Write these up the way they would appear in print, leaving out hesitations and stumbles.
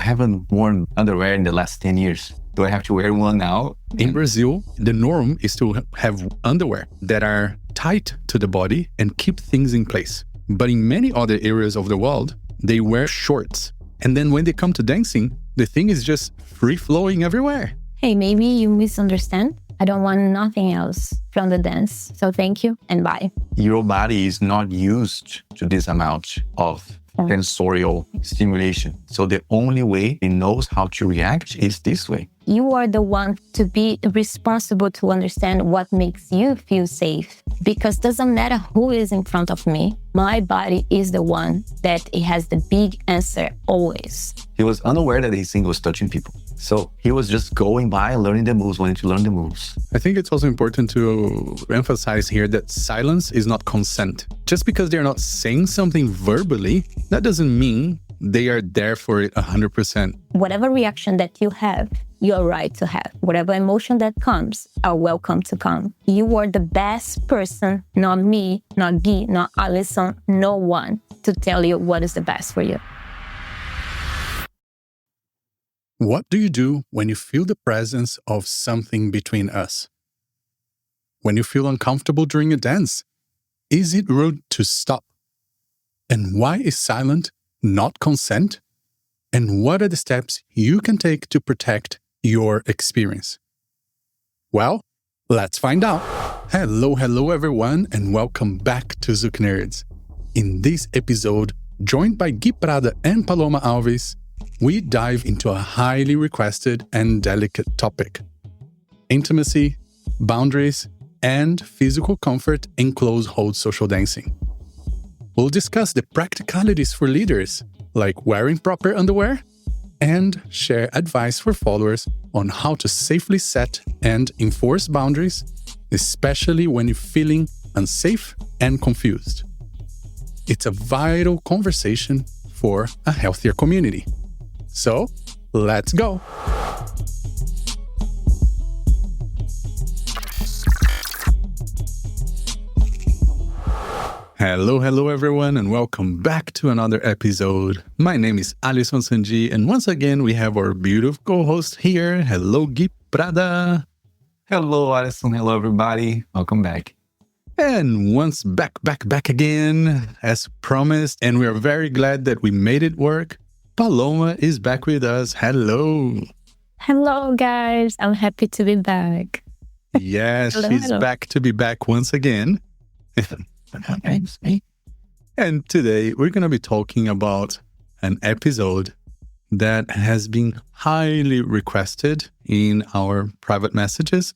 haven't worn underwear in the last 10 years. Do I have to wear one now? In Brazil, the norm is to have underwear that are tight to the body and keep things in place. But in many other areas of the world, they wear shorts. And then when they come to dancing, the thing is just free-flowing everywhere. Hey, maybe you misunderstand. I don't want nothing else from the dance. So thank you and bye. Your body is not used to this amount of sensorial stimulation. So the only way it knows how to react is this way. You are the one to be responsible to understand what makes you feel safe. Because doesn't matter who is in front of me, my body is the one that it has the big answer always. He was unaware that his thing was touching people. So he was just going by, learning the moves, wanting to learn the moves. I think it's also important to emphasize here that silence is not consent. Just because they're not saying something verbally, that doesn't mean they are there for it 100%. Whatever reaction that you have, you're right to have. Whatever emotion that comes, are welcome to come. You are the best person, not me, not Guy, not Alison, no one, to tell you what is the best for you. What do you do when you feel the presence of something between us? When you feel uncomfortable during a dance, is it rude to stop? And why is silent not consent? And what are the steps you can take to protect your experience? Well, let's find out. Hello everyone, and welcome back to ZoukNerds. In this episode, joined by Gui Prada and Paloma Alves, we dive into a highly requested and delicate topic: intimacy, boundaries, and physical comfort in close-hold social dancing. We'll discuss the practicalities for leaders, like wearing proper underwear, and share advice for followers on how to safely set and enforce boundaries, especially when you're feeling unsafe and confused. It's a vital conversation for a healthier community. So, let's go! Hello everyone, and welcome back to another episode. My name is Alison Sanji, and once again we have our beautiful co-host here. Hello, Gui Prada. Hello, Alison. Hello, everybody. Welcome back. And once back again, as promised, and we are very glad that we made it work. Paloma is back with us. Hello. Hello, guys. I'm happy to be back. Yes, she's back to be back once again. And today we're going to be talking about an episode that has been highly requested in our private messages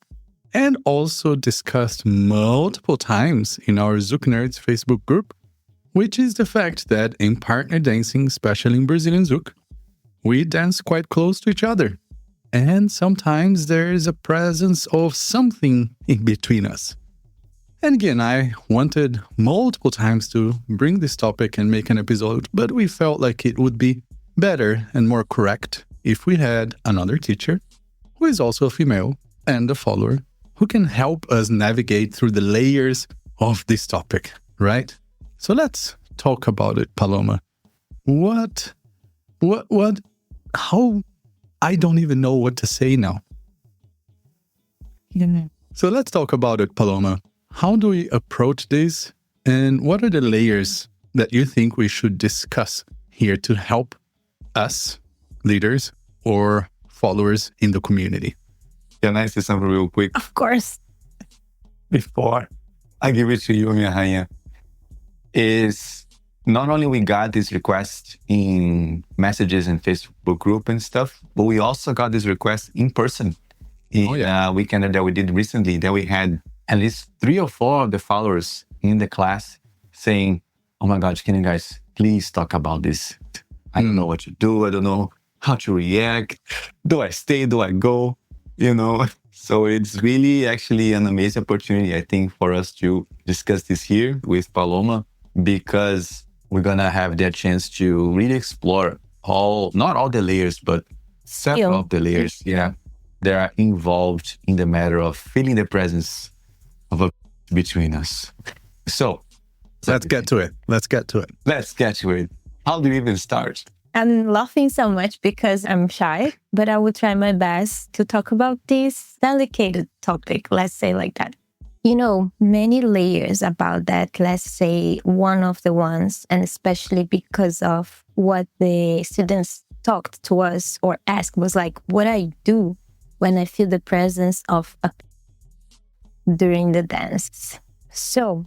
and also discussed multiple times in our ZoukNerds Facebook group, which is the fact that in partner dancing, especially in Brazilian Zouk, we dance quite close to each other. And sometimes there is a presence of something in between us. And again, I wanted multiple times to bring this topic and make an episode, but we felt like it would be better and more correct if we had another teacher who is also a female and a follower who can help us navigate through the layers of this topic, right? So let's talk about it, Paloma. How? I don't even know what to say now. So let's talk about it, Paloma. How do we approach this, and what are the layers that you think we should discuss here to help us, leaders or followers in the community? Can I say something real quick? Of course. Before I give it to you, minha rainha, is not only we got this request in messages in Facebook group and stuff, but we also got this request in person in a weekend that we did recently, that we had at least 3 or 4 of the followers in the class saying, oh my God, can you guys please talk about this? I don't know what to do. I don't know how to react. Do I stay? Do I go? You know? So it's really actually an amazing opportunity, I think, for us to discuss this here with Paloma, because we're going to have that chance to really explore not all the layers, but several of the layers, that are involved in the matter of feeling the presence of a between us. So let's get to it. Let's get to it. How do we even start? I'm laughing so much because I'm shy, but I will try my best to talk about this delicate topic, let's say like that. Many layers about that. Let's say one of the ones, and especially because of what the students talked to us or asked was like, what I do when I feel the presence of a during the dance. So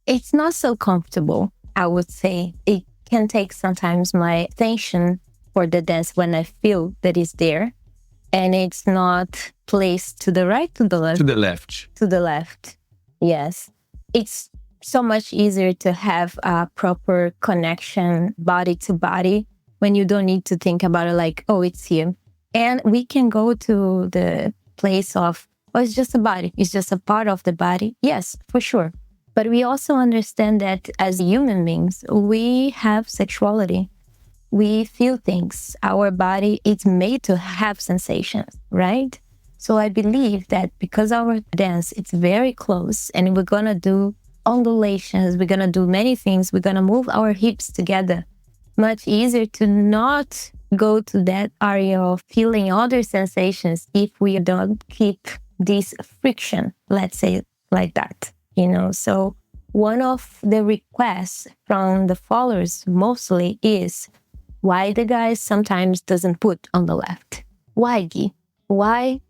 it's not so comfortable, I would say. It can take sometimes my attention for the dance when I feel that it's there. And it's not placed to the right, to the left. To the left. To the left, yes. It's so much easier to have a proper connection body to body when you don't need to think about it like, oh, it's here. And we can go to the place of, oh, it's just a body. It's just a part of the body. Yes, for sure. But we also understand that as human beings, we have sexuality. We feel things. Our body is made to have sensations, right? So I believe that because our dance, it's very close and we're going to do undulations, we're going to do many things, we're going to move our hips together. Much easier to not go to that area of feeling other sensations if we don't keep this friction, let's say like that, So one of the requests from the followers mostly is why the guy sometimes doesn't put on the left. Why, Gui? Why?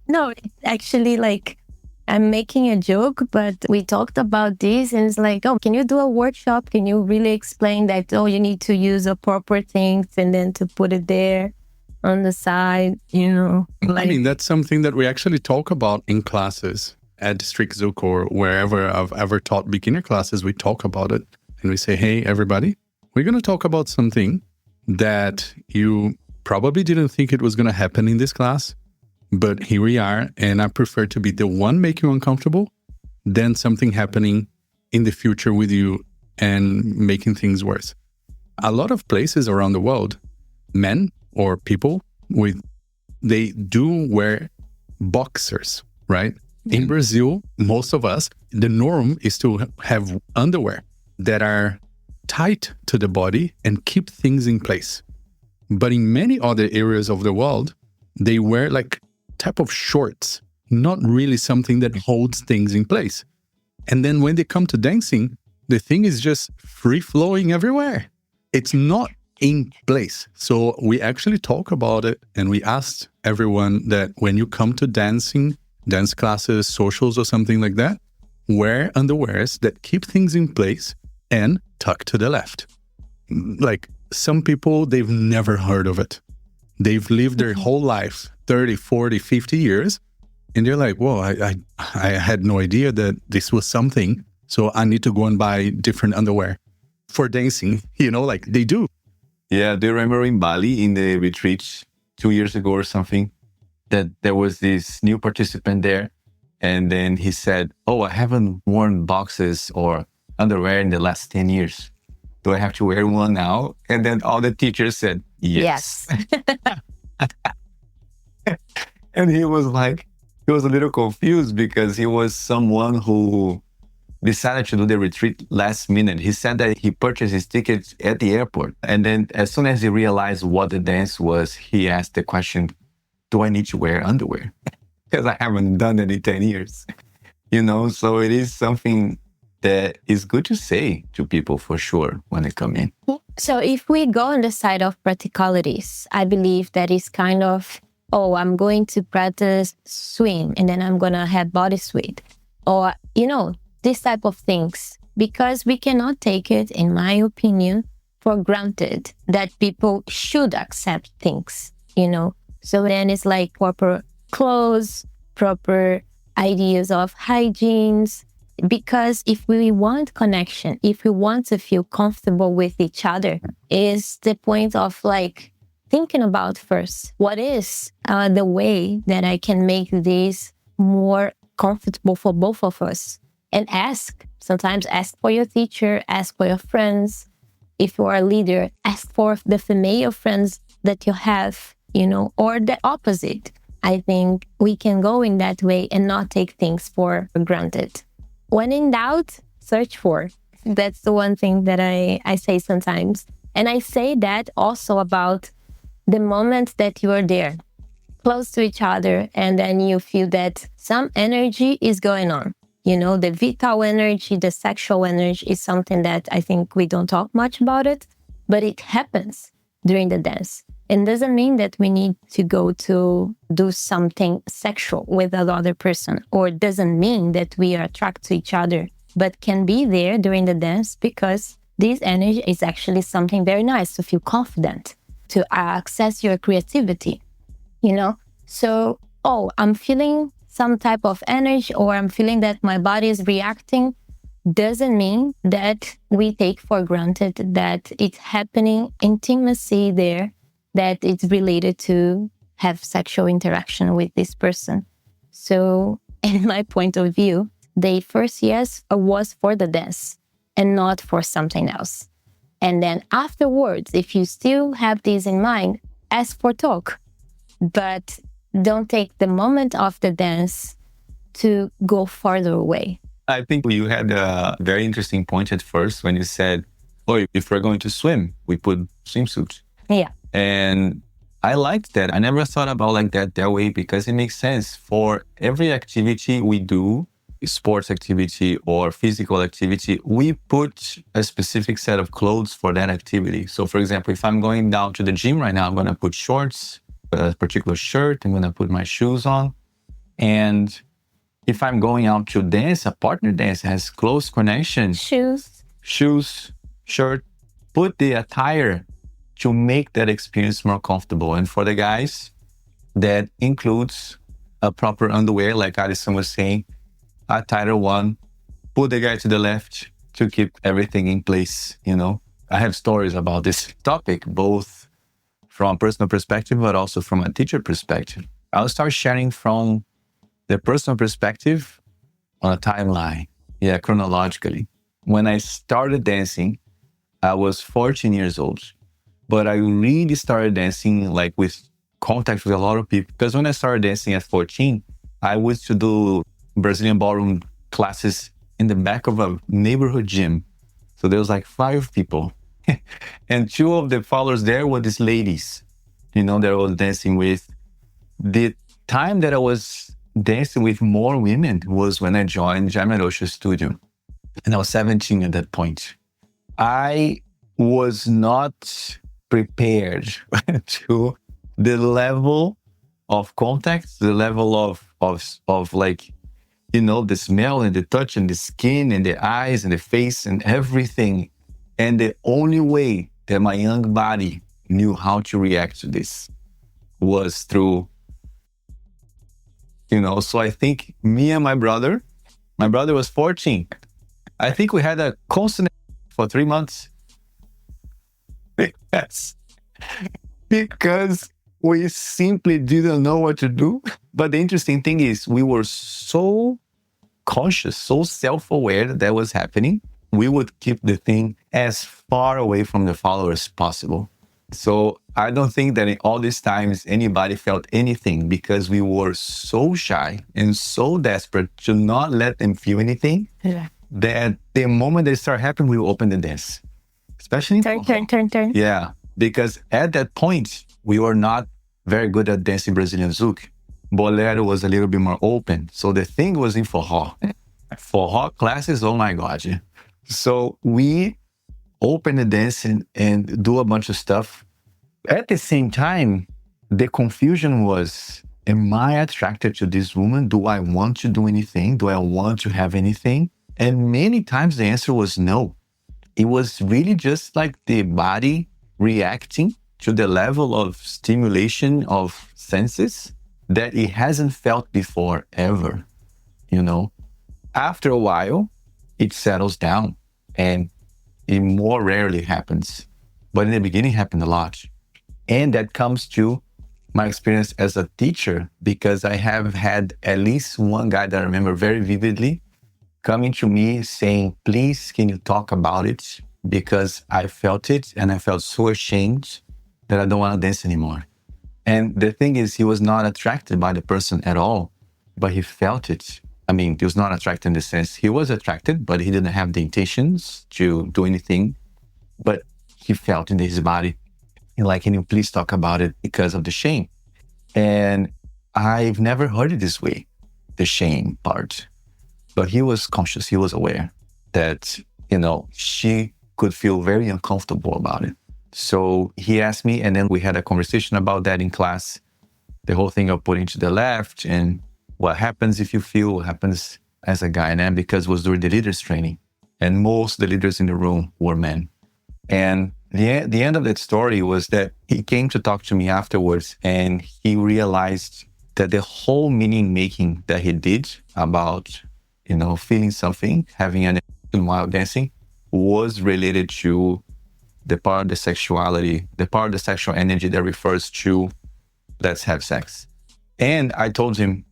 No, actually, I'm making a joke, but we talked about this and it's like, oh, can you do a workshop? Can you really explain that, oh, you need to use the proper things and then to put it there on the side, That's something that we actually talk about in classes at District Zouk or wherever I've ever taught beginner classes, we talk about it. And we say, hey, everybody, we're going to talk about something that you probably didn't think it was going to happen in this class, but here we are. And I prefer to be the one making you uncomfortable than something happening in the future with you and making things worse. A lot of places around the world, men or people they do wear boxers, right? In Brazil, most of us, the norm is to have underwear that are tight to the body and keep things in place. But in many other areas of the world, they wear type of shorts, not really something that holds things in place. And then when they come to dancing, the thing is just free flowing everywhere. It's not in place. So we actually talk about it and we asked everyone that when you come to dancing, dance classes, socials or something like that, wear underwears that keep things in place and tuck to the left. Some people, they've never heard of it. They've lived their whole life, 30, 40, 50 years. And they're like, whoa, I had no idea that this was something. So I need to go and buy different underwear for dancing, they do. Yeah, do you remember in Bali, in the retreat 2 years ago or something, that there was this new participant there. And then he said, oh, I haven't worn boxes or underwear in the last 10 years. Do I have to wear one now? And then all the teachers said, yes. And he was a little confused because he was someone who decided to do the retreat last minute. He said that he purchased his tickets at the airport. And then as soon as he realized what the dance was, he asked the question, do I need to wear underwear? Because I haven't done it in 10 years. So it is something that is good to say to people for sure when they come in. So if we go on the side of practicalities, I believe that is kind of, oh, I'm going to practice swim and then I'm going to have bodysuit or, this type of things, because we cannot take it, in my opinion, for granted that people should accept things, So then it's like proper clothes, proper ideas of hygienes, because if we want connection, if we want to feel comfortable with each other, is the point of thinking about first, what is the way that I can make this more comfortable for both of us? And sometimes ask for your teacher, ask for your friends. If you are a leader, ask for the female friends that you have, or the opposite. I think we can go in that way and not take things for granted. When in doubt, search for. That's the one thing that I say sometimes. And I say that also about the moment that you are there, close to each other, and then you feel that some energy is going on. You know, the vital energy, the sexual energy is something that I think we don't talk much about it, but it happens during the dance. It doesn't mean that we need to go to do something sexual with another person, or doesn't mean that we are attracted to each other, but can be there during the dance because this energy is actually something very nice to feel confident, to access your creativity, you know? So, I'm feeling some type of energy, or I'm feeling that my body is reacting, doesn't mean that we take for granted that it's happening intimacy there, that it's related to have sexual interaction with this person. So, in my point of view, the first yes was for the dance and not for something else. And then afterwards, if you still have this in mind, ask for talk. But don't take the moment of the dance to go farther away. I think you had a very interesting point at first when you said, if we're going to swim, we put swimsuit. Yeah. And I liked that. I never thought about like that way because it makes sense. For every activity we do, sports activity or physical activity, we put a specific set of clothes for that activity. So for example, if I'm going down to the gym right now, I'm going to put shorts, a particular shirt, I'm going to put my shoes on. And if I'm going out to dance, a partner dance has close connection. Shoes, shirt, put the attire to make that experience more comfortable. And for the guys, that includes a proper underwear, like Alison was saying, attire one, put the guy to the left to keep everything in place, you know. I have stories about this topic, both from a personal perspective, but also from a teacher perspective. I'll start sharing from the personal perspective on a timeline, chronologically. When I started dancing, I was 14 years old, but I really started dancing like with contact with a lot of people. Because when I started dancing at 14, I used to do Brazilian ballroom classes in the back of a neighborhood gym. So there was like 5 people. And 2 of the followers there were these ladies, you know, that I was dancing with. The time that I was dancing with more women was when I joined Jamarosha's studio. And I was 17 at that point. I was not prepared to the level of contact, the level of like, you know, the smell and the touch and the skin and the eyes and the face and everything. And the only way that my young body knew how to react to this was through, you know, so I think me and my brother was 14. I think we had a constant for 3 months. Yes. Because we simply didn't know what to do. But the interesting thing is we were so conscious, so self-aware that was happening. We would keep the thing as far away from the followers as possible. So I don't think that in all these times anybody felt anything because we were so shy and so desperate to not let them feel anything that the moment they start happening, we will open the dance. Especially turn. Yeah, because at that point, we were not very good at dancing Brazilian Zouk. Bolero was a little bit more open. So the thing was in forró. Forró classes, oh my God. So we open the dance and do a bunch of stuff. At the same time, the confusion was, am I attracted to this woman? Do I want to do anything? Do I want to have anything? And many times the answer was no. It was really just like the body reacting to the level of stimulation of senses that it hasn't felt before ever, you know? After a while, it settles down and it more rarely happens. But in the beginning, it happened a lot. And that comes to my experience as a teacher, because I have had at least one guy that I remember very vividly coming to me saying, please, can you talk about it? Because I felt it and I felt so ashamed that I don't want to dance anymore. And the thing is, he was not attracted by the person at all, but he felt it. I mean, he was not attracted in the sense he was attracted, but he didn't have the intentions to do anything. But he felt in his body, like, can you please talk about it because of the shame? And I've never heard it this way, the shame part. But he was conscious, he was aware that, she could feel very uncomfortable about it. So he asked me, and then we had a conversation about that in class. The whole thing of putting to the left and what happens if you feel, what happens as a guy. And because it was during the leaders training, and most of the leaders in the room were men. And the end of that story was that he came to talk to me afterwards, and he realized that the whole meaning making that he did about, feeling something, having an emotion while dancing, was related to the part of the sexuality, the part of the sexual energy that refers to let's have sex. And I told him,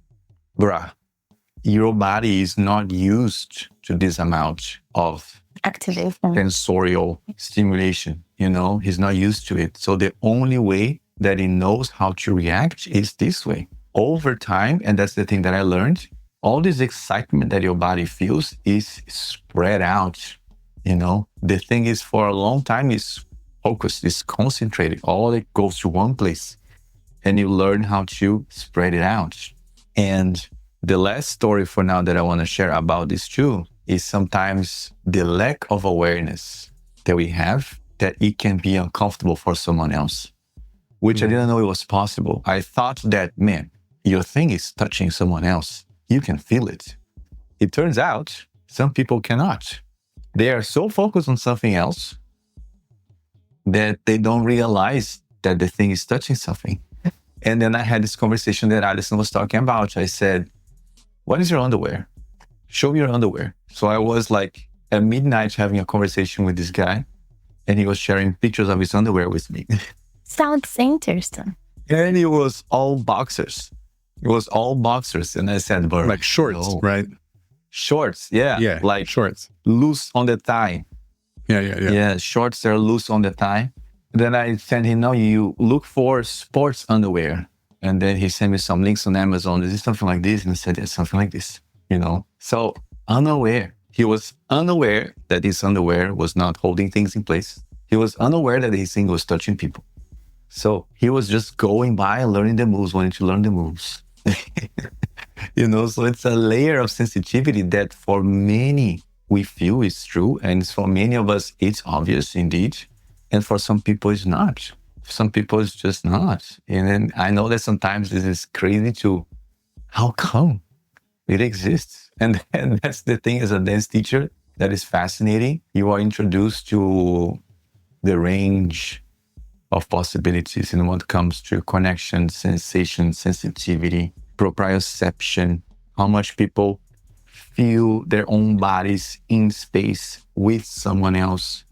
bruh, your body is not used to this amount of Activation. sensorial stimulation. He's not used to it. So the only way that he knows how to react is this way. Over time, and that's the thing that I learned, all this excitement that your body feels is spread out. The thing is, for a long time, is focused, is concentrated. All it goes to one place. And you learn how to spread it out. And the last story for now that I want to share about this too is sometimes the lack of awareness that we have, that it can be uncomfortable for someone else, which I didn't know it was possible. I thought that, man, your thing is touching someone else. You can feel it. It turns out some people cannot. They are so focused on something else that they don't realize that the thing is touching something. And then I had this conversation that Alison was talking about. I said, what is your underwear? Show me your underwear. So I was like at midnight having a conversation with this guy, and he was sharing pictures of his underwear with me. Sounds interesting. And it was all boxers. It was all boxers. And I said, but Like shorts, no. right? Shorts, yeah. Yeah, like shorts. loose on the thigh. Yeah. Yeah, shorts are loose on the thigh. Then I sent him, no, you look for sports underwear. And then he sent me some links on Amazon. Is it something like this? And I said, yeah, something like this, So unaware. He was unaware that his underwear was not holding things in place. He was unaware that his thing was touching people. So he was just going by and learning the moves, wanting to learn the moves. So it's a layer of sensitivity that for many we feel is true. And for many of us, it's obvious indeed. And for some people, it's not. Some people, it's just not. And then I know that sometimes this is crazy how come it exists? And that's the thing as a dance teacher that is fascinating. You are introduced to the range of possibilities in what comes to connection, sensation, sensitivity, proprioception, how much people feel their own bodies in space with someone else,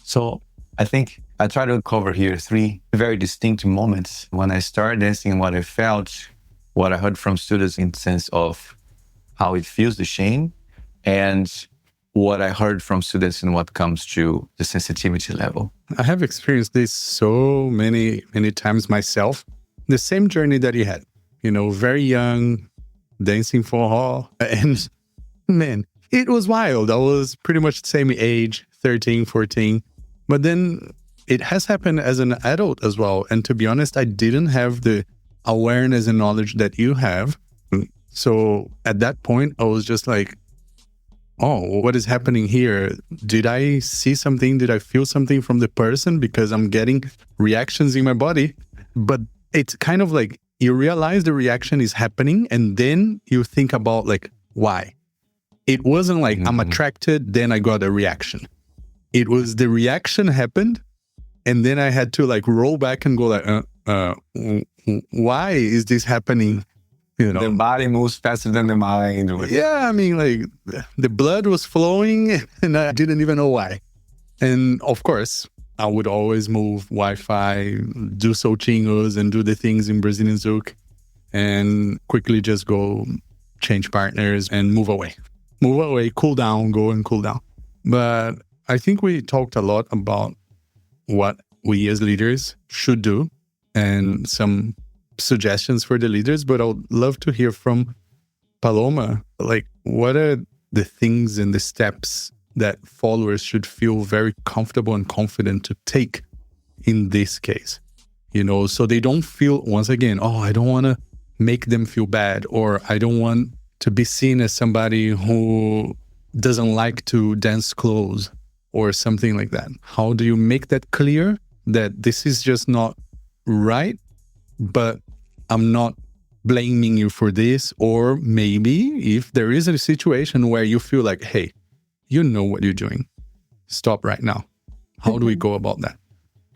So I think I try to cover here 3 very distinct moments when I started dancing, what I felt, what I heard from students in the sense of how it feels, the shame, and what I heard from students in what comes to the sensitivity level. I have experienced this so many times myself. The same journey that he had, very young, dancing for her. And man, it was wild. I was pretty much the same age, 13, 14. But then it has happened as an adult as well. And to be honest, I didn't have the awareness and knowledge that you have. So at that point, I was just like, oh, what is happening here? Did I see something? Did I feel something from the person? Because I'm getting reactions in my body. But it's kind of like you realize the reaction is happening and then you think about like, why? It wasn't like I'm attracted, then I got a reaction. It was the reaction happened and then I had to like roll back and go like, why is this happening? The body moves faster than the mind. Yeah, I mean, like the blood was flowing and I didn't even know why. And of course, I would always move Wi-Fi, do soltinhos and do the things in Brazilian Zouk and quickly just go change partners and move away. Move away, cool down, go and cool down. But I think we talked a lot about what we as leaders should do and some suggestions for the leaders, but I would love to hear from Paloma, like, what are the things and the steps that followers should feel very comfortable and confident to take in this case? So they don't feel, once again, oh, I don't want to make them feel bad, or I don't want to be seen as somebody who doesn't like to dance clothes or something like that. How do you make that clear that this is just not right, but I'm not blaming you for this? Or maybe if there is a situation where you feel like, hey, you know what you're doing, stop right now. How do we go about that?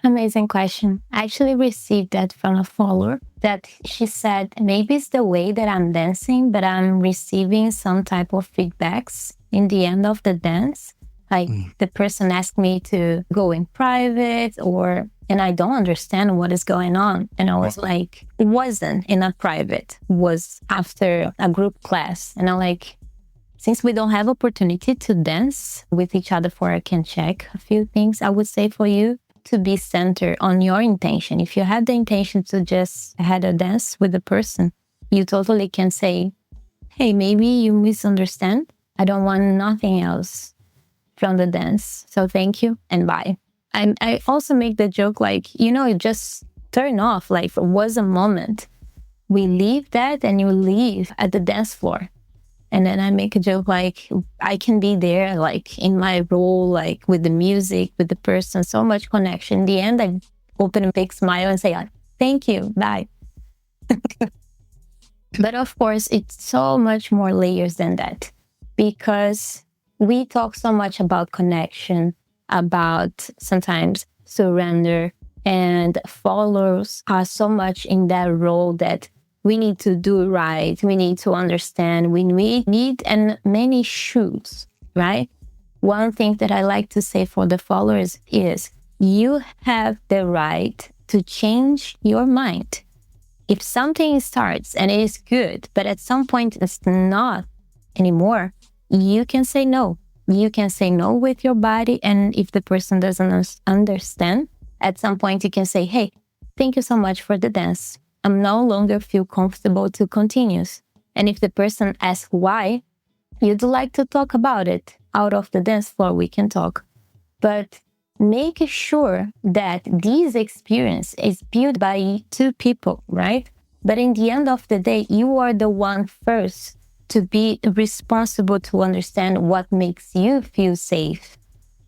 Amazing question. I actually received that from a follower that she said, maybe it's the way that I'm dancing, but I'm receiving some type of feedbacks in the end of the dance. Like the person asked me to go in private and I don't understand what is going on. And I was like, it wasn't in a private, it was after a group class. And I'm like, since we don't have opportunity to dance with each other I can check a few things, I would say for you to be centered on your intention. If you had the intention to just have a dance with the person, you totally can say, hey, maybe you misunderstand. I don't want nothing else from the dance. So thank you and bye. And I also make the joke like, just turn off. Like, it was a moment. We leave that and you leave at the dance floor. And then I make a joke like, I can be there, like in my role, like with the music, with the person, so much connection. In the end, I open a big smile and say, thank you, bye. But of course, it's so much more layers than that, because we talk so much about connection, about sometimes surrender, and followers are so much in that role that we need to do right. We need to understand. We need and many shoes, right? One thing that I like to say for the followers is you have the right to change your mind. If something starts and it is good, but at some point it's not anymore, you can say no. You can say no with your body. And if the person doesn't understand, at some point you can say, hey, thank you so much for the dance. I'm no longer feel comfortable to continue. And if the person asks why, you'd like to talk about it. Out of the dance floor, we can talk. But make sure that this experience is built by two people, right? But in the end of the day, you are the one first to be responsible to understand what makes you feel safe.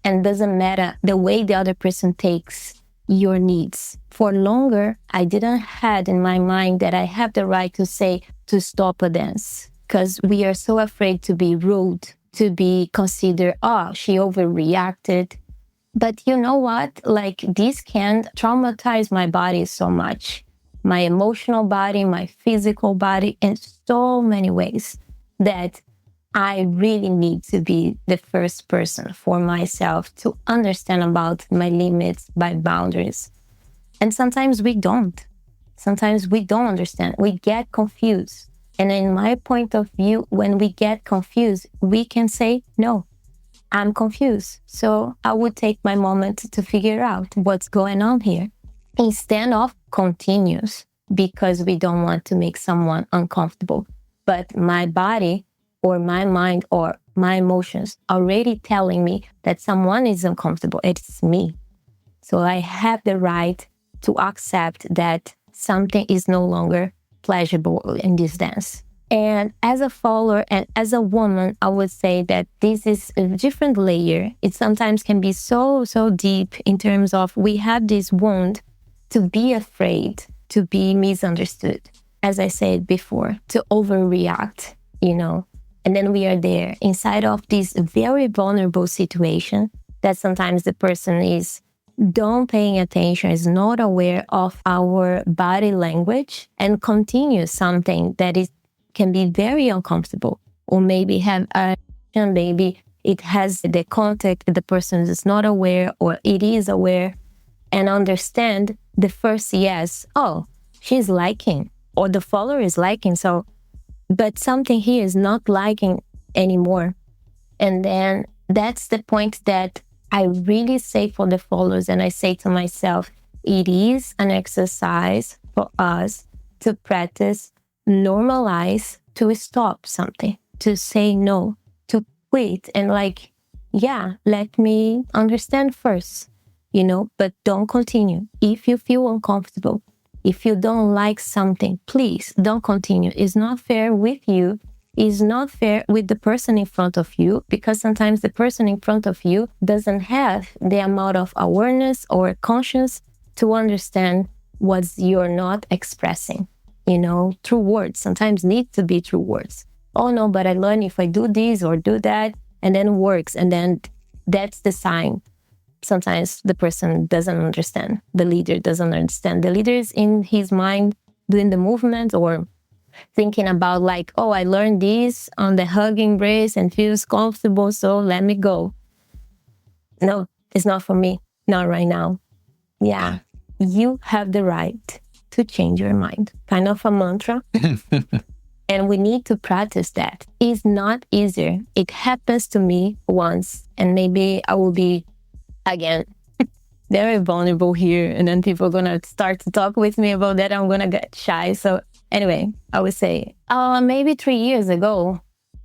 And doesn't matter the way the other person takes your needs. For longer, I didn't had in my mind that I have the right to say to stop a dance, because we are so afraid to be rude, to be considered, oh, she overreacted. But you know what? Like, this can traumatize my body so much, my emotional body, my physical body, in so many ways, that I really need to be the first person for myself to understand about my limits, my boundaries. And sometimes we don't. Sometimes we don't understand. We get confused. And in my point of view, when we get confused, we can say, no, I'm confused. So I would take my moment to figure out what's going on here, instead of continues, because we don't want to make someone uncomfortable. But my body or my mind or my emotions already telling me that someone is uncomfortable. It's me. So I have the right to accept that something is no longer pleasurable in this dance. And as a follower and as a woman, I would say that this is a different layer. It sometimes can be so deep in terms of we have this wound to be afraid, to be misunderstood. As I said before, to overreact, And then we are there inside of this very vulnerable situation that sometimes the person is don't paying attention, is not aware of our body language, and continues something that can be very uncomfortable, or maybe have maybe it has the contact, the person is not aware or it is aware, and understand the first yes, oh, she's liking, or the follower is liking, but something here is not liking anymore. And then that's the point that I really say for the followers, and I say to myself, it is an exercise for us to practice, normalize to stop something, to say no, to quit, and like, yeah, let me understand first, but don't continue. If you feel uncomfortable, if you don't like something, please don't continue. It's not fair with you. It's not fair with the person in front of you, because sometimes the person in front of you doesn't have the amount of awareness or conscience to understand what you're not expressing, through words. Sometimes need to be through words. Oh no, but I learned if I do this or do that, and then it works. And then that's the sign. Sometimes the person doesn't understand. The leader doesn't understand. The leader is in his mind doing the movement or thinking about like, oh, I learned this on the hug embrace and feels comfortable, so let me go. No, it's not for me. Not right now. Yeah, you have the right to change your mind. Kind of a mantra. And we need to practice that. It's not easier. It happens to me once, and maybe I will be, again, very vulnerable here, and then people are going to start to talk with me about that. I'm going to get shy. So anyway, I would say, maybe 3 years ago.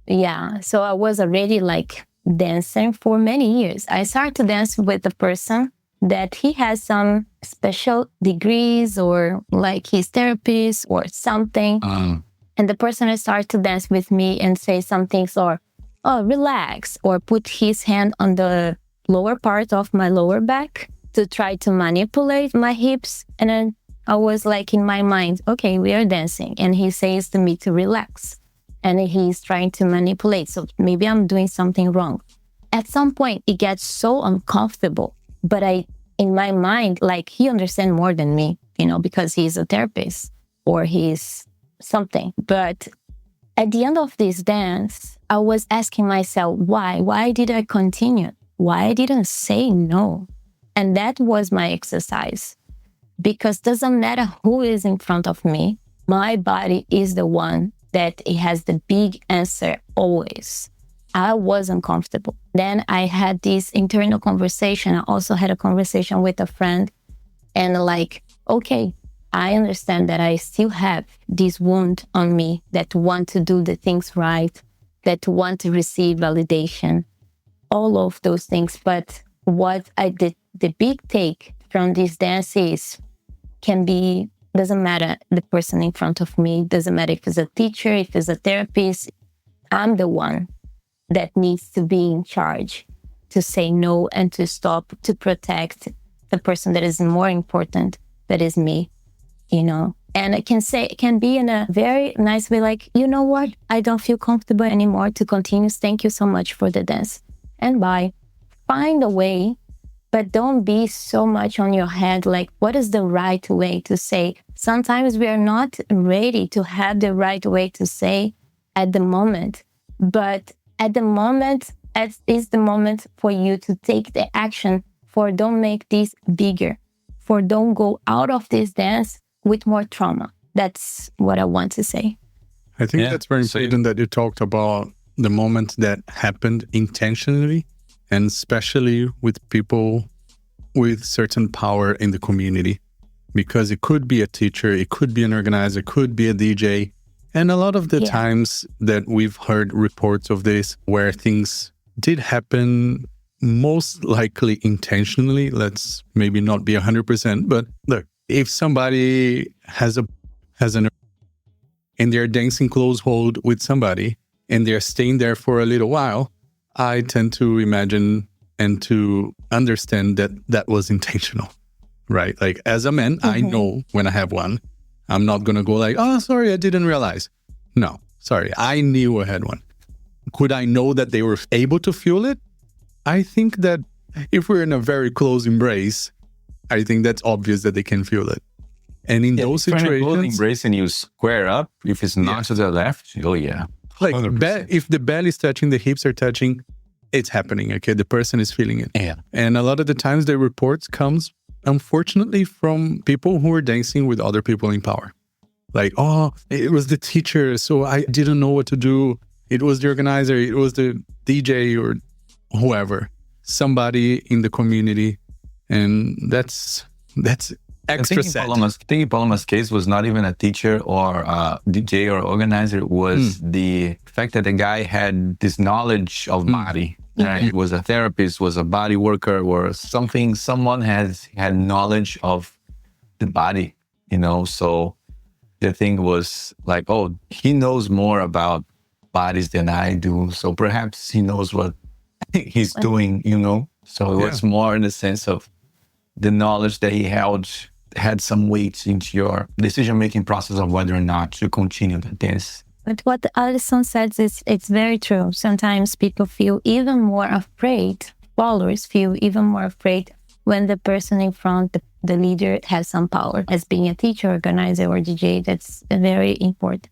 Yeah. So I was already like dancing for many years. I started to dance with a person that he has some special degrees or like his therapist or something. And the person started to dance with me and say some things or, oh, relax, or put his hand on the lower part of my lower back to try to manipulate my hips. And then I was like in my mind, okay, we are dancing. And he says to me to relax. And he's trying to manipulate. So maybe I'm doing something wrong. At some point, it gets so uncomfortable. But in my mind, like he understands more than me, because he's a therapist or he's something. But at the end of this dance, I was asking myself, why? Why did I continue? Why I didn't say no? And that was my exercise. Because doesn't matter who is in front of me, my body is the one that it has the big answer always. I was uncomfortable. Then I had this internal conversation. I also had a conversation with a friend and like, okay, I understand that I still have this wound on me that want to do the things right, that want to receive validation, all of those things. But what I did, the big take from this dance is, doesn't matter the person in front of me, doesn't matter if it's a teacher, if it's a therapist, I'm the one that needs to be in charge to say no and to stop, to protect the person that is more important, that is me, And it can be in a very nice way, like, you know what? I don't feel comfortable anymore to continue. Thank you so much for the dance. And bye. Find a way, but don't be so much on your head, like, what is the right way to say? Sometimes we are not ready to have the right way to say at the moment, but at the moment, is the moment for you to take the action for don't make this bigger, for don't go out of this dance with more trauma. That's what I want to say. I think that's very important that you talked about the moment that happened intentionally, and especially with people with certain power in the community, because it could be a teacher, it could be an organizer, it could be a DJ. And a lot of the times that we've heard reports of this where things did happen, most likely intentionally, let's maybe not be 100%, but look, if somebody has an and they're dancing close hold with somebody and they're staying there for a little while, I tend to imagine and to understand that that was intentional, right? Like as a man, I know when I have one, I'm not going to go like, oh, sorry, I didn't realize. No, sorry, I knew I had one. Could I know that they were able to feel it? I think that if we're in a very close embrace, I think that's obvious that they can feel it. And in those situations, close embrace and you square up, if it's not to the left, like if the belly is touching, the hips are touching, it's happening. Okay, the person is feeling it. Yeah. And a lot of the times the reports comes, unfortunately, from people who are dancing with other people in power. Like, oh, it was the teacher, so I didn't know what to do. It was the organizer, it was the DJ or whoever, somebody in the community. And that's extra set. I think in Paloma's case was not even a teacher or a DJ or organizer. It was the fact that the guy had this knowledge of body. Right? Was a therapist, was a body worker, or something. Someone had knowledge of the body, So the thing was like, oh, he knows more about bodies than I do. So perhaps he knows what he's doing, So it was more in the sense of the knowledge that he had some weight into your decision-making process of whether or not to continue the dance. But what Alison says is it's very true. Sometimes people feel even more afraid, followers feel even more afraid when the person in front, the leader, has some power. As being a teacher, organizer, or DJ, that's very important.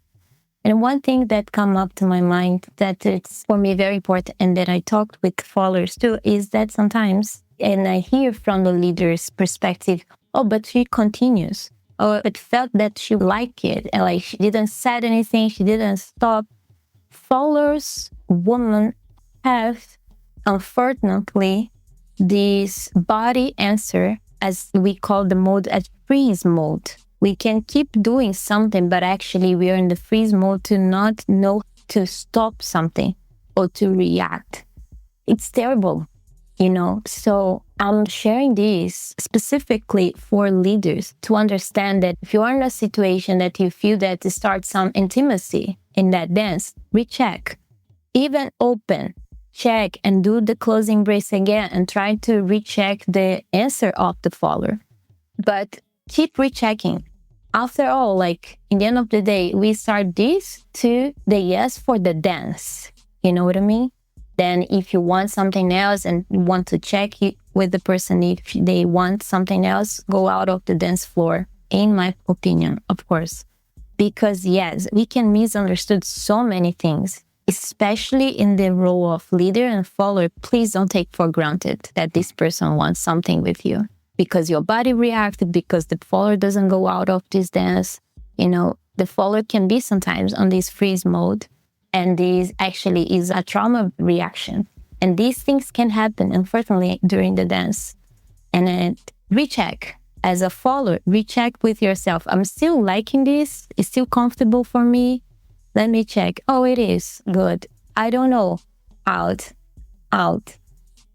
And one thing that come up to my mind that it's for me very important and that I talked with followers too is that sometimes, and I hear from the leader's perspective, oh, but she continues. Or it felt that she liked it, and like she didn't say anything, she didn't stop. Followers, women have, unfortunately, this body answer, as we call the mode, at freeze mode. We can keep doing something, but actually we are in the freeze mode to not know to stop something or to react. It's terrible. So I'm sharing this specifically for leaders to understand that if you are in a situation that you feel that to start some intimacy in that dance, recheck, even open, check and do the closing brace again and try to recheck the answer of the follower. But keep rechecking. After all, like in the end of the day, we start this to the yes for the dance. You know what I mean? Then if you want something else and you want to check it with the person, if they want something else, go out of the dance floor, in my opinion, of course. Because yes, we can misunderstood so many things, especially in the role of leader and follower. Please don't take for granted that this person wants something with you because your body reacted, because the follower doesn't go out of this dance. The follower can be sometimes on this freeze mode. And this actually is a trauma reaction. And these things can happen, unfortunately, during the dance. And then recheck. As a follower, recheck with yourself. I'm still liking this. It's still comfortable for me. Let me check. Oh, it is. Good. I don't know. Out.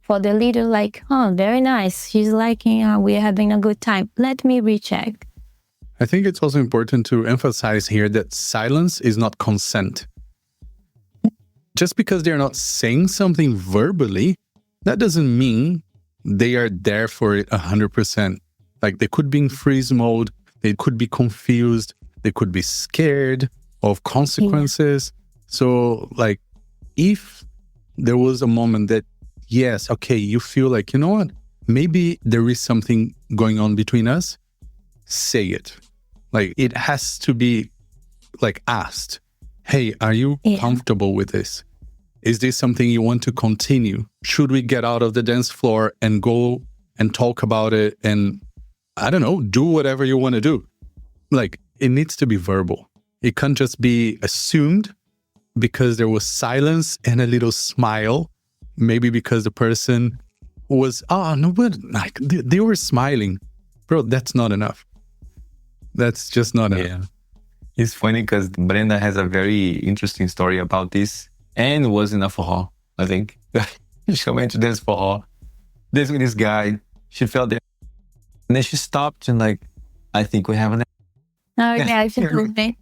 For the leader, like, oh, very nice. She's liking, we're having a good time. Let me recheck. I think it's also important to emphasize here that silence is not consent. Just because they're not saying something verbally, that doesn't mean they are there for it 100%. Like they could be in freeze mode, they could be confused, they could be scared of consequences. So like if there was a moment that, yes, okay, you feel like, you know what, maybe there is something going on between us, say it. Like it has to be like asked. Hey, are you comfortable with this? Is this something you want to continue? Should we get out of the dance floor and go and talk about it and, I don't know, do whatever you want to do? Like, it needs to be verbal. It can't just be assumed because there was silence and a little smile. Maybe because the person was, but like, they were smiling. Bro, that's not enough. That's just not enough. It's funny because Brenda has a very interesting story about this and was in a forró, I think. She went to dance forró. This with this guy, she felt there. And then she stopped and like, I think we have an... Oh, yeah, I should prove it.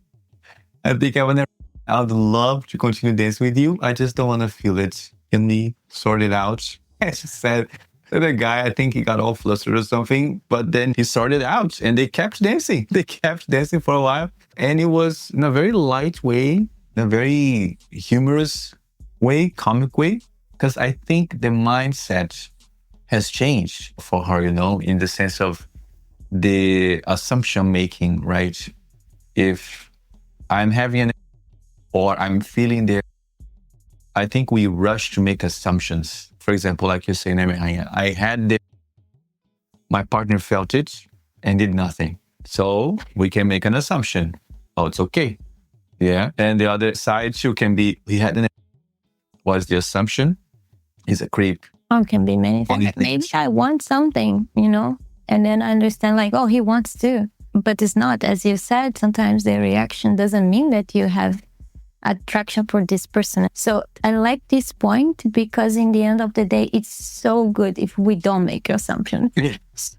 I think I would love to continue dancing with you. I just don't want to feel it. Can we sort it out? And she said, the guy, I think he got all flustered or something, but then he sorted it out and they kept dancing. They kept dancing for a while. And it was in a very light way, in a very humorous way, comic way, because I think the mindset has changed for her, in the sense of the assumption making, right? If I'm having or I'm feeling there, I think we rush to make assumptions. For example, like you say, I had my partner felt it and did nothing. So we can make an assumption. Oh, it's okay. Yeah. And the other side too can be, was the assumption? He's a creep. Oh, can be many things. Maybe I want something, And then I understand like, oh, he wants to, but it's not. As you said, sometimes the reaction doesn't mean that you have attraction for this person. So I like this point because in the end of the day, it's so good if we don't make assumptions. Yes.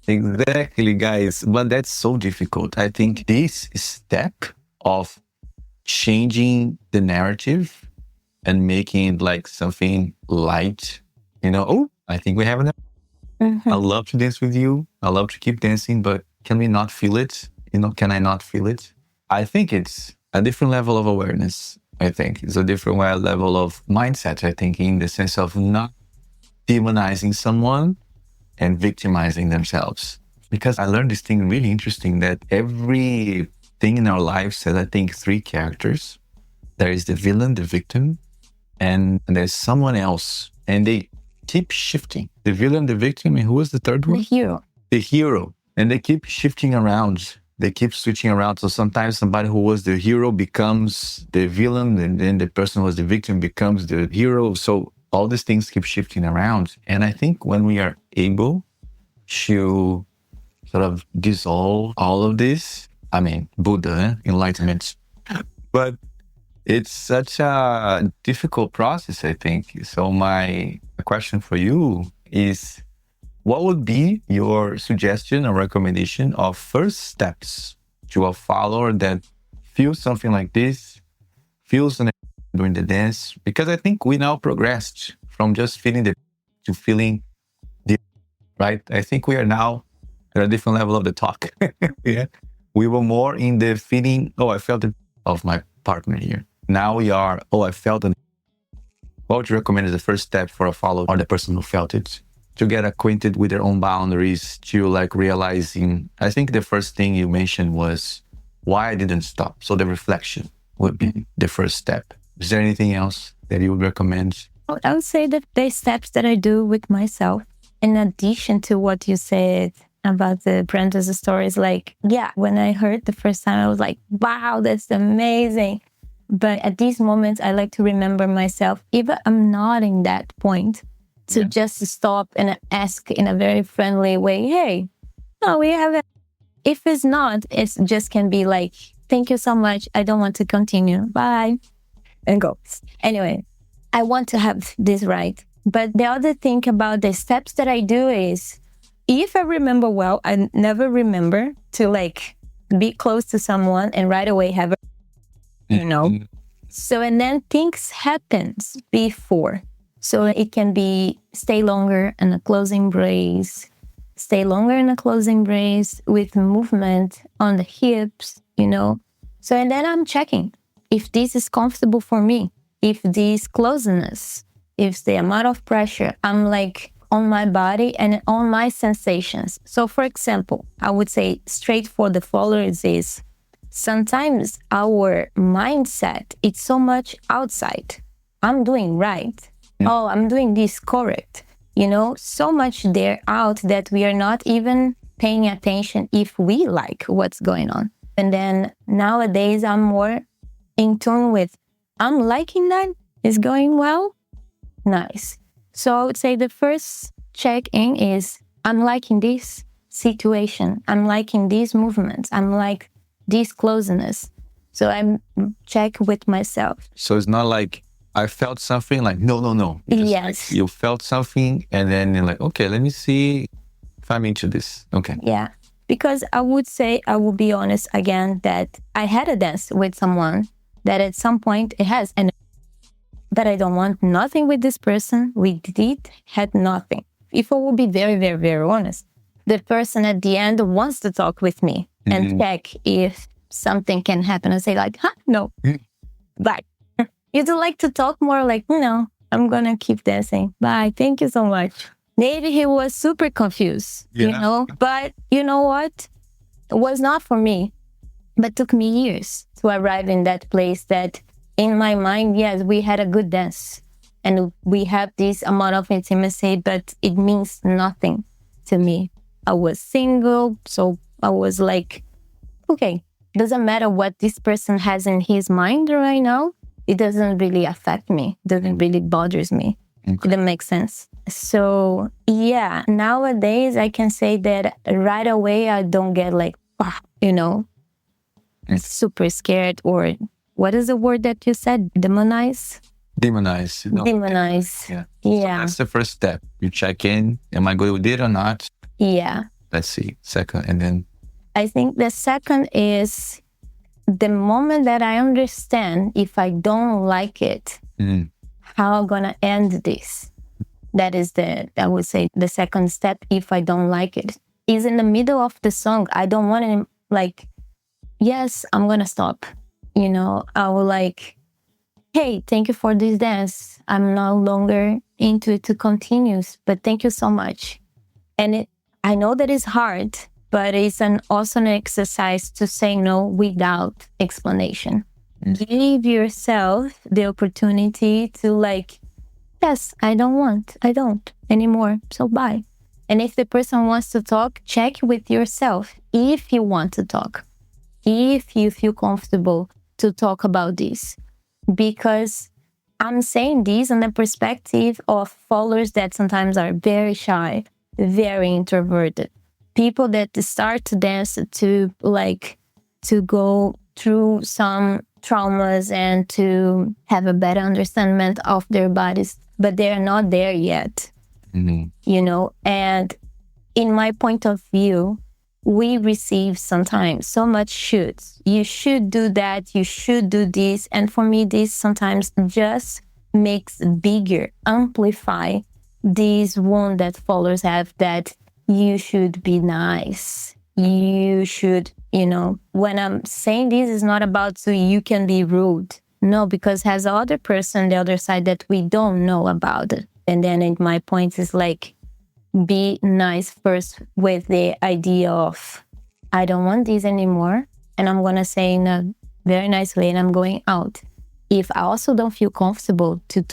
Exactly, guys. But that's so difficult. I think this step of changing the narrative and making it like something light, oh, I think we have enough. I love to dance with you. I love to keep dancing, but can we not feel it? Can I not feel it? I think it's a different level of awareness. I think it's a different level of mindset, I think, in the sense of not demonizing someone and victimizing themselves. Because I learned this thing really interesting that every thing in our lives has, I think, 3 characters. There is the villain, the victim, and there's someone else. And they keep shifting. The villain, the victim, and who was the third one? The hero. The hero. And they keep shifting around. They keep switching around. So sometimes somebody who was the hero becomes the villain, and then the person who was the victim becomes the hero. So all these things keep shifting around. And I think when we are able to sort of dissolve all of this, I mean, Buddha, enlightenment, but it's such a difficult process, I think. So my question for you is, what would be your suggestion or recommendation of first steps to a follower that feels something like this, feels during the dance? Because I think we now progressed from just feeling to feeling the, right? I think we are now at a different level of the talk. Yeah. We were more in the feeling, oh, I felt it of my partner here. Now we are, oh, I felt it. What would you recommend as the first step for a follower or the person who felt it to get acquainted with their own boundaries, to like realizing, I think the first thing you mentioned was why I didn't stop. So the reflection would be the first step. Is there anything else that you would recommend? I would say that the steps that I do with myself, in addition to what you said about the Brandon's stories, like, yeah, when I heard the first time, I was like, wow, that's amazing. But at these moments, I like to remember myself, even I'm not in that point, to just stop and ask in a very friendly way, hey, no, we haven't. If it's not, it just can be like, thank you so much. I don't want to continue. Bye. And go. Anyway, I want to have this right. But the other thing about the steps that I do is, if I remember well, I never remember to like be close to someone and right away have So, and then things happens before. So it can be stay longer in a close embrace, with movement on the hips, So, and then I'm checking if this is comfortable for me, if this closeness, if the amount of pressure I'm like on my body and on my sensations. So for example, I would say straight for the followers is sometimes our mindset, it's so much outside. I'm doing right. Oh, I'm doing this correct. So much there out that we are not even paying attention if we like what's going on. And then nowadays I'm more in tune with, I'm liking that, it's going well, nice. So I would say the first check-in is, I'm liking this situation, I'm liking these movements, I'm like this closeness. So I'm check with myself. So it's not like I felt something, like, no. Yes. Like you felt something and then you're like, okay, let me see if I'm into this. Okay. Yeah. Because I would say, I will be honest again, that I had a dance with someone that at some point it has, and that I don't want nothing with this person. We had nothing. If I will be very, very, very honest, the person at the end wants to talk with me and check if something can happen. I say like, no. Bye. You'd like to talk more like, no, I'm going to keep dancing. Bye. Thank you so much. Maybe he was super confused, But you know what? It was not for me. But took me years to arrive in that place that in my mind, yes, we had a good dance. And we have this amount of intimacy, but it means nothing to me. I was single, so I was like, okay, doesn't matter what this person has in his mind right now. It doesn't really affect me. Doesn't really bothers me. Okay. It doesn't make sense. So yeah, nowadays I can say that right away I don't get like, super scared, or what is the word that you said? Demonize? Demonize. Demonize. Yeah. Yeah. So that's the first step. You check in. Am I good with it or not? Yeah. Let's see. Second, and then I think the second is the moment that I understand if I don't like it, how I'm gonna end this. That is I would say the second step. If I don't like it, is in the middle of the song. I don't want to like, yes, I'm gonna stop. I will like, hey, thank you for this dance. I'm no longer into it to continue, but thank you so much. And I know that it's hard, but it's also an exercise to say no without explanation. Give yourself the opportunity to like, yes, I don't anymore. So bye. And if the person wants to talk, check with yourself if you want to talk, if you feel comfortable to talk about this. Because I'm saying this in the perspective of followers that sometimes are very shy, very introverted. People that start to dance to go through some traumas and to have a better understanding of their bodies, but they're not there yet, and in my point of view, we receive sometimes so much shoulds. You should do that, you should do this. And for me, this sometimes just makes bigger, amplify this wound that followers have, that you should be nice. You should, when I'm saying this, it's not about so you can be rude. No, because has other person, the other side that we don't know about it. And then my point is like, be nice first with the idea of, I don't want this anymore. And I'm going to say in a very nice way, and I'm going out. If I also don't feel comfortable to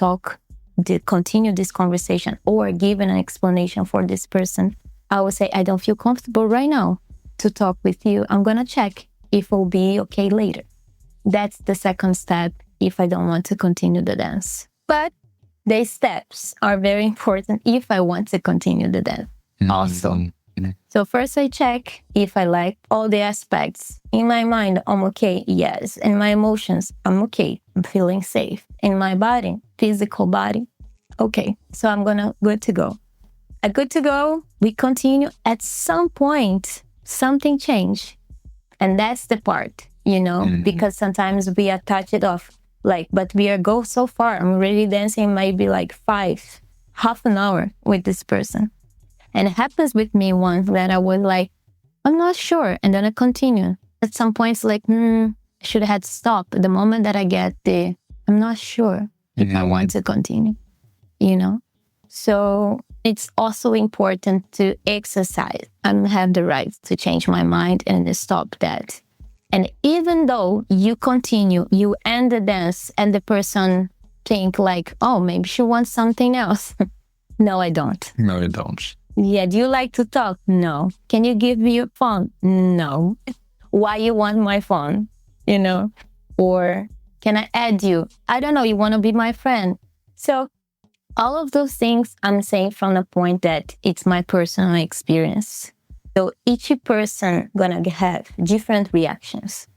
continue this conversation or give an explanation for this person, I will say, I don't feel comfortable right now to talk with you. I'm going to check if it will be okay later. That's the second step if I don't want to continue the dance. But the steps are very important if I want to continue the dance also. So first I check if I like all the aspects. In my mind, I'm okay, yes. In my emotions, I'm okay. I'm feeling safe. In my body, physical body, okay. So I'm good to go. Good to go, we continue. At some point, something changed. And that's the part, because sometimes we attach it off. But we go so far. I'm already dancing maybe like half an hour with this person. And it happens with me once that I was like, I'm not sure. And then I continue. At some point, it's like, I should have stopped. The moment that I get I'm not sure if I want to continue, So it's also important to exercise. I have the right to change my mind and stop that. And even though you continue, you end the dance and the person think like, oh, maybe she wants something else. No, I don't. No, you don't. Yeah, do you like to talk? No. Can you give me your phone? No. Why you want my phone? Or can I add you? I don't know, you want to be my friend. So all of those things I'm saying from the point that it's my personal experience. So each person gonna have different reactions.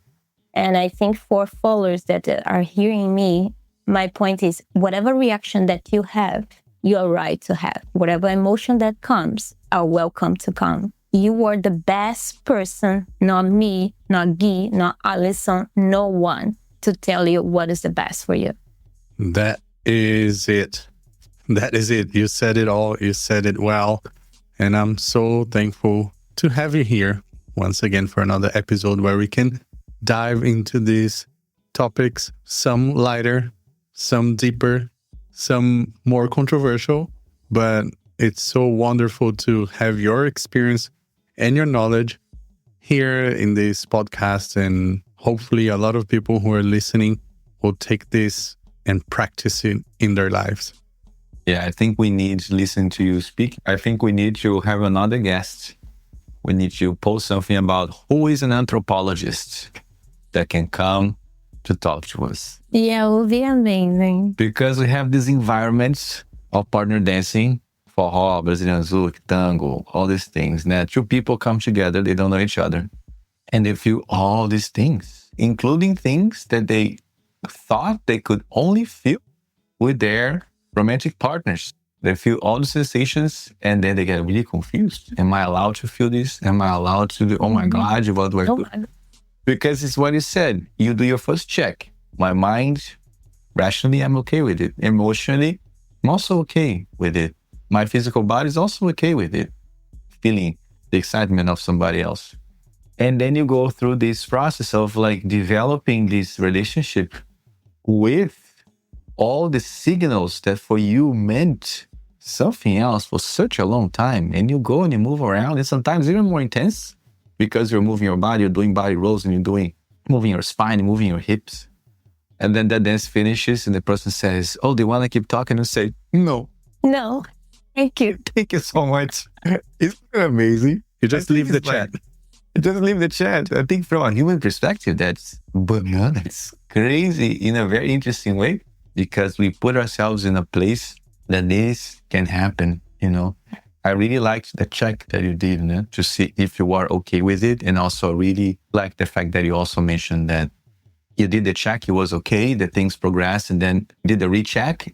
And I think for followers that are hearing me, my point is whatever reaction that you have, you're right to have. Whatever emotion that comes are welcome to come. You are the best person, not me, not Gui, not Alison, no one to tell you what is the best for you. That is it. That is it. You said it all. You said it well. And I'm so thankful to have you here once again for another episode where we can dive into these topics, some lighter, some deeper, some more controversial, but it's so wonderful to have your experience and your knowledge here in this podcast. And hopefully a lot of people who are listening will take this and practice it in their lives. Yeah, I think we need to listen to you speak. I think we need to have another guest. We need to post something about who is an anthropologist that can come to talk to us. Yeah, it will be amazing. Because we have this environment of partner dancing forró, Brazilian zouk, tango, all these things. Now, two people come together, they don't know each other, and they feel all these things, including things that they thought they could only feel with their romantic partners. They feel all the sensations, and then they get really confused. Am I allowed to feel this? Am I allowed to do? Oh my God, what do I do? Because it's what you said. You do your first check. My mind, rationally, I'm okay with it. Emotionally, I'm also okay with it. My physical body is also okay with it. Feeling the excitement of somebody else. And then you go through this process of like developing this relationship with all the signals that for you meant something else for such a long time. And you go and you move around, and sometimes even more intense because you're moving your body, you're doing body rolls, and you're moving your spine, moving your hips. And then that dance finishes and the person says, oh, do you want to keep talking? And say, no. No, thank you. Thank you so much. It's amazing. You just leave the chat. Just leave the chat. I think from a human perspective, that's bananas. Crazy in a very interesting way, because we put ourselves in a place that this can happen, you know. I really liked the check that you did, to see if you are okay with it. And also really like the fact that you also mentioned that you did the check, it was okay, the things progressed, and then did the recheck.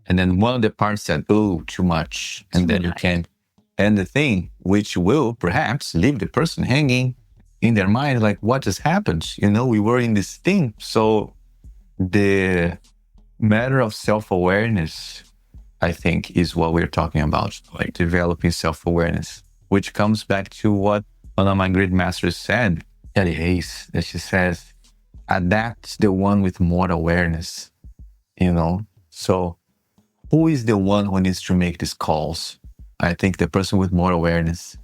And then one of the parts said, oh, too much. And then you can end the thing, which will perhaps leave the person hanging in their mind, like, what just happened? You know, we were in this thing. So the matter of self-awareness, I think, is what we're talking about, like developing self-awareness, which comes back to what one of my great masters said, Kelly Hayes, that she says, adapt the one with more awareness, you know? So who is the one who needs to make these calls? I think the person with more awareness,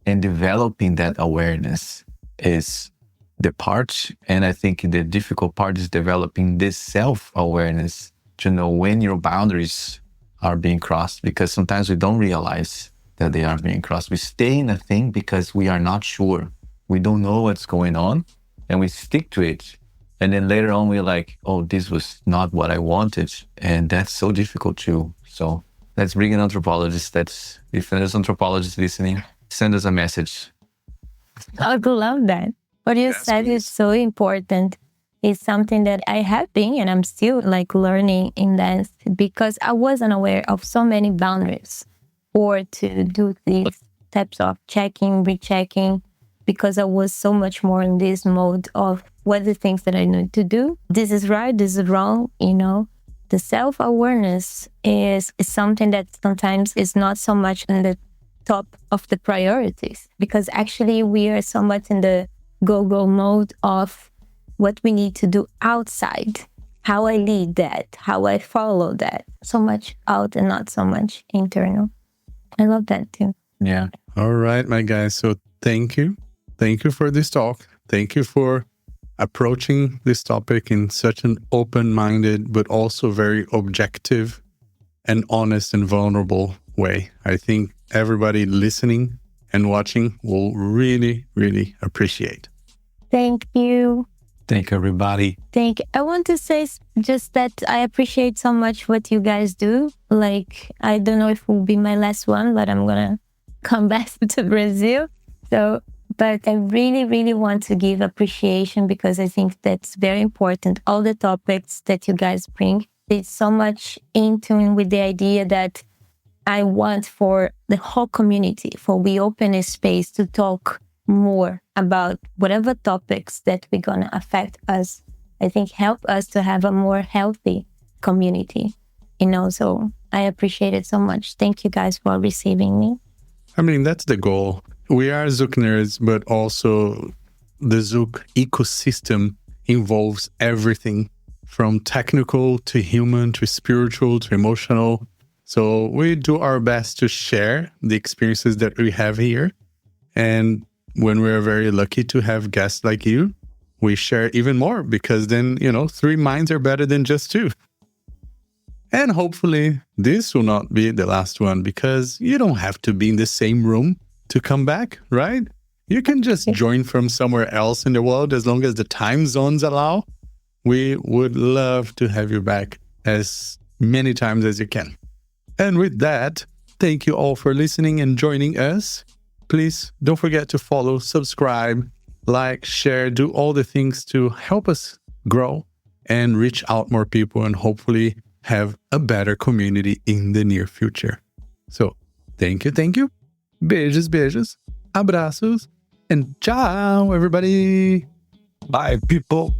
and developing that awareness is the part. And I think the difficult part is developing this self-awareness to know when your boundaries are being crossed, because sometimes we don't realize that they are being crossed. We stay in a thing because we are not sure. We don't know what's going on, and we stick to it. And then later on, we're like, oh, this was not what I wanted. And that's so difficult too. So let's bring an anthropologist. If there's anthropologists listening, send us a message. I would love that. What you said is so important. It's something that I have been, and I'm still like learning in dance, because I wasn't aware of so many boundaries or to do these types of checking, rechecking, because I was so much more in this mode of what are the things that I need to do. This is right, this is wrong, you know. The self-awareness is something that sometimes is not so much in the top of the priorities, because actually we are so much in the go-go mode of what we need to do outside, how I lead that, how I follow that. So much out and not so much internal. I love that too. Yeah. All right, my guys. So thank you. Thank you for this talk. Thank you for approaching this topic in such an open-minded, but also very objective and honest and vulnerable way. I think everybody listening and watching will really, really appreciate. Thank you. Thank you, everybody. I want to say just that I appreciate so much what you guys do. Like, I don't know if it will be my last one, but I'm going to come back to Brazil. So, but I really, really want to give appreciation, because I think that's very important. All the topics that you guys bring, it's so much in tune with the idea that I want for the whole community, for we open a space to talk more about whatever topics that we're going to affect us. I think help us to have a more healthy community, you know, so I appreciate it so much. Thank you guys for receiving me. I mean, that's the goal. We are ZoukNerds, but also the Zouk ecosystem involves everything from technical to human to spiritual to emotional. So we do our best to share the experiences that we have here. And when we're very lucky to have guests like you, we share even more, because then, you know, 3 minds are better than just 2. And hopefully this will not be the last one, because you don't have to be in the same room to come back, right? You can just join from somewhere else in the world as long as the time zones allow. We would love to have you back as many times as you can. And with that, Thank you all for listening and joining us. Please don't forget to follow, subscribe, like, share, do all the things to help us grow and reach out more people and hopefully have a better community in the near future. So, thank you. Beijos, abraços, and ciao, everybody. Bye, people.